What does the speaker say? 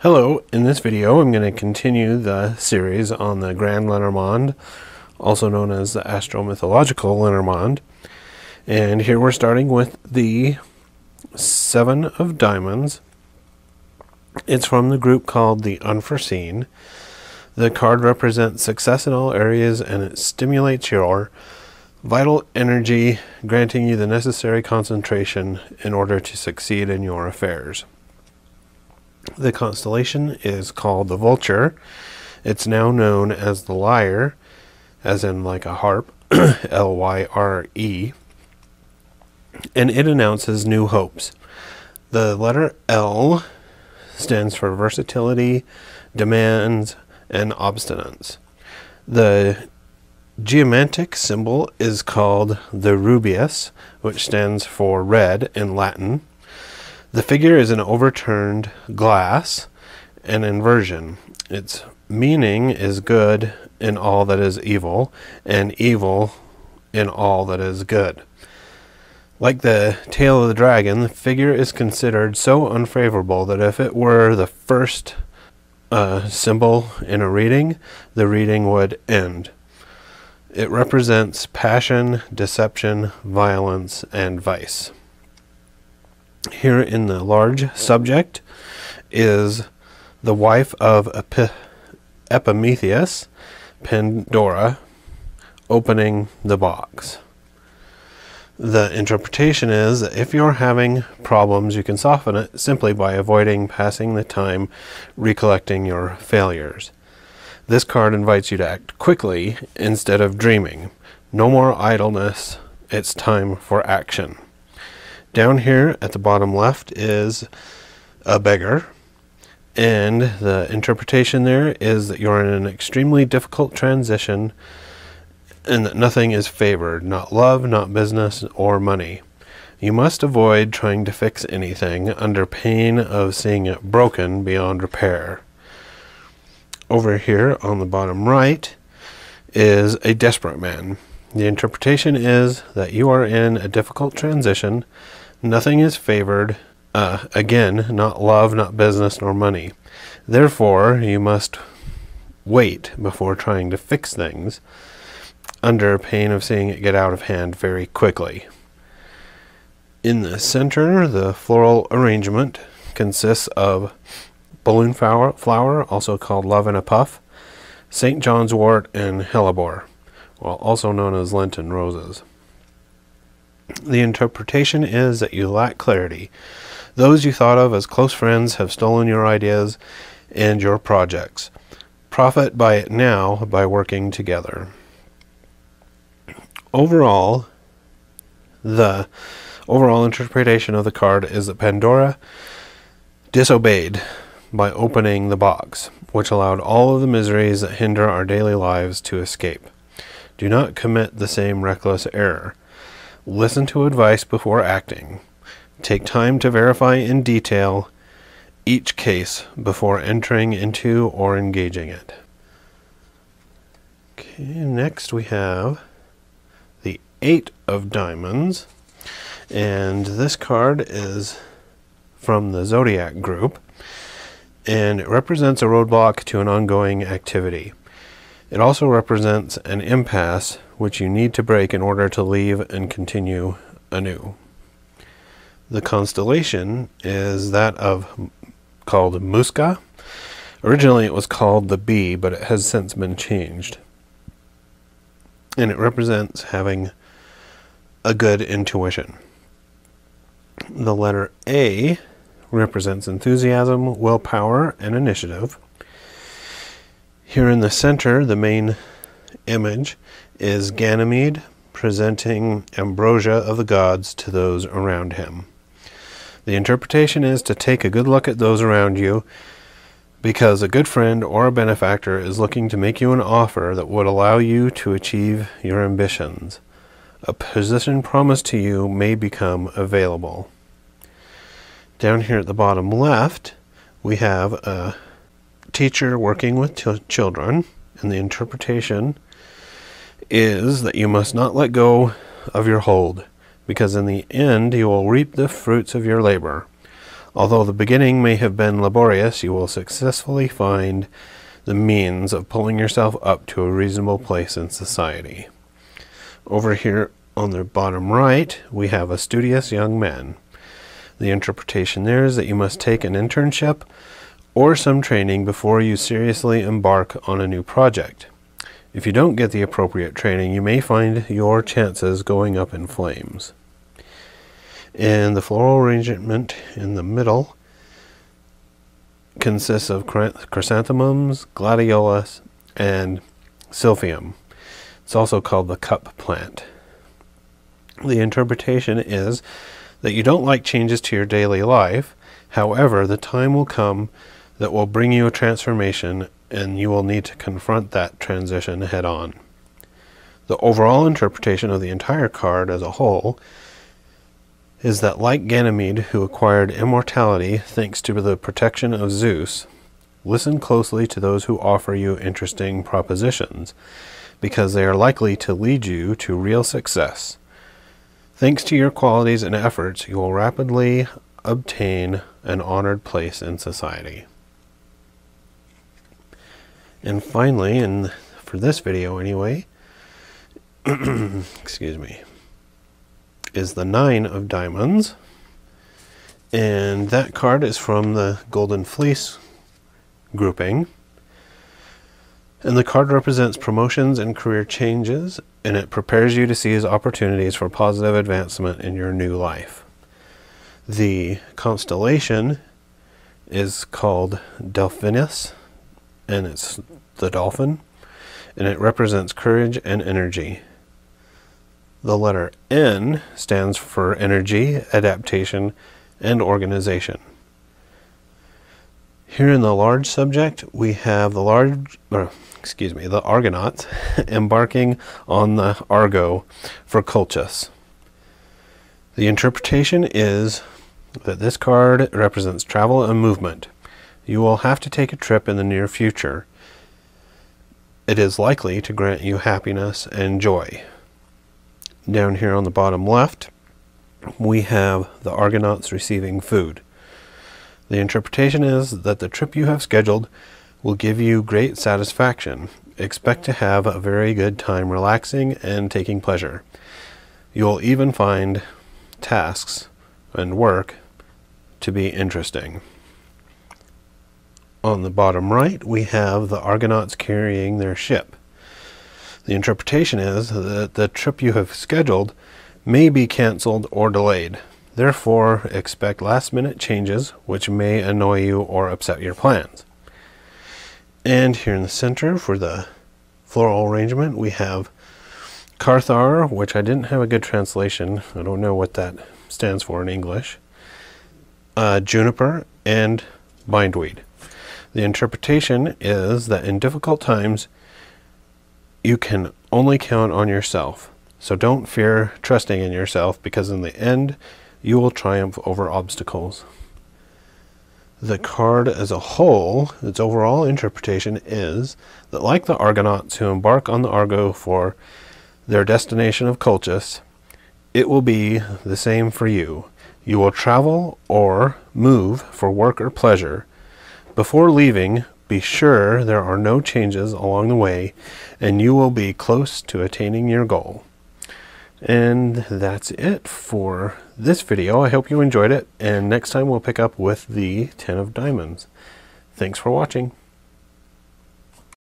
Hello, in this video I'm going to continue the series on the Grand Lenormand, also known as the Astro-Mythological Lenormand. And here we're starting with the Seven of Diamonds. It's from the group called the Unforeseen. The card represents success in all areas and it stimulates your vital energy, granting you the necessary concentration in order to succeed in your affairs. The constellation is called the Vulture. It's now known as the Lyre, as in like a harp, L-Y-R-E, and it announces new hopes. The letter L stands for versatility, demands, and obstinance. The geomantic symbol is called the rubeus, which stands for red in Latin. The figure is an overturned glass, an inversion. Its meaning is good in all that is evil, and evil in all that is good. Like the tail of the dragon, the figure is considered so unfavorable that if it were the first symbol in a reading, the reading would end. It represents passion, deception, violence, and vice. Here in the large subject is the wife of Epimetheus, Pandora, opening the box. The interpretation is that if you're having problems, you can soften it simply by avoiding passing the time recollecting your failures. This card invites you to act quickly instead of dreaming. No more idleness, it's time for action. Down here at the bottom left is a beggar, and the interpretation there is that you're in an extremely difficult transition and that nothing is favored, not love, not business, or money. You must avoid trying to fix anything under pain of seeing it broken beyond repair. Over here on the bottom right is a desperate man. The interpretation is that you are in a difficult transition. Nothing is favored, again, not love, not business, nor money. Therefore, you must wait before trying to fix things, under pain of seeing it get out of hand very quickly. In the center, the floral arrangement consists of balloon flower, also called love in a puff, St. John's wort, and hellebore, also known as Lenten roses. The interpretation is that you lack clarity. Those you thought of as close friends have stolen your ideas and your projects. Profit by it now by working together. Overall, the overall interpretation of the card is that Pandora disobeyed by opening the box, which allowed all of the miseries that hinder our daily lives to escape. Do not commit the same reckless error. Listen to advice before acting. Take time to verify in detail each case before entering into or engaging it. Okay, next we have the Eight of Diamonds, and this card is from the Zodiac group, and it represents a roadblock to an ongoing activity. It also represents an impasse which you need to break in order to leave and continue anew. The constellation is that of called Musca. Originally it was called the Bee, but it has since been changed. And it represents having a good intuition. The letter A represents enthusiasm, willpower, and initiative. Here in the center, the main image is Ganymede presenting ambrosia of the gods to those around him. The interpretation is to take a good look at those around you, because a good friend or a benefactor is looking to make you an offer that would allow you to achieve your ambitions. A position promised to you may become available. Down here at the bottom left, we have a teacher working with children, and the interpretation is that you must not let go of your hold, because in the end you will reap the fruits of your labor. Although the beginning may have been laborious, you will successfully find the means of pulling yourself up to a reasonable place in society. Over here on the bottom right, we have a studious young man. The interpretation there is that you must take an internship or some training before you seriously embark on a new project. If you don't get the appropriate training, you may find your chances going up in flames. And the floral arrangement in the middle consists of chrysanthemums, gladiolus, and silphium. It's also called the cup plant. The interpretation is that you don't like changes to your daily life. However, the time will come that will bring you a transformation, and you will need to confront that transition head on. The overall interpretation of the entire card as a whole is that, like Ganymede, who acquired immortality thanks to the protection of Zeus, listen closely to those who offer you interesting propositions, because they are likely to lead you to real success. Thanks to your qualities and efforts, you will rapidly obtain an honored place in society. And finally, and for this video anyway, excuse me, is the 9 of Diamonds. And that card is from the Golden Fleece grouping. And the card represents promotions and career changes, and it prepares you to seize opportunities for positive advancement in your new life. The constellation is called Delphinus, and it's the dolphin, and it represents courage and energy. The letter N stands for energy, adaptation, and organization. Here in the large subject, we have the Argonauts embarking on the Argo for Colchis. The interpretation is that this card represents travel and movement. You will have to take a trip in the near future. It is likely to grant you happiness and joy. Down here on the bottom left, we have the Argonauts receiving food. The interpretation is that the trip you have scheduled will give you great satisfaction. Expect to have a very good time relaxing and taking pleasure. You will even find tasks and work to be interesting. On the bottom right, we have the Argonauts carrying their ship. The interpretation is that the trip you have scheduled may be canceled or delayed. Therefore, expect last-minute changes which may annoy you or upset your plans. And here in the center for the floral arrangement, we have Carthar, which I didn't have a good translation. I don't know what that stands for in English. Juniper and bindweed. The interpretation is that in difficult times, you can only count on yourself. So don't fear trusting in yourself, because in the end, you will triumph over obstacles. The card as a whole, its overall interpretation is that, like the Argonauts who embark on the Argo for their destination of Colchis, it will be the same for you. You will travel or move for work or pleasure. Before leaving, be sure there are no changes along the way, and you will be close to attaining your goal. And that's it for this video. I hope you enjoyed it, and next time we'll pick up with the 10 of Diamonds. Thanks for watching.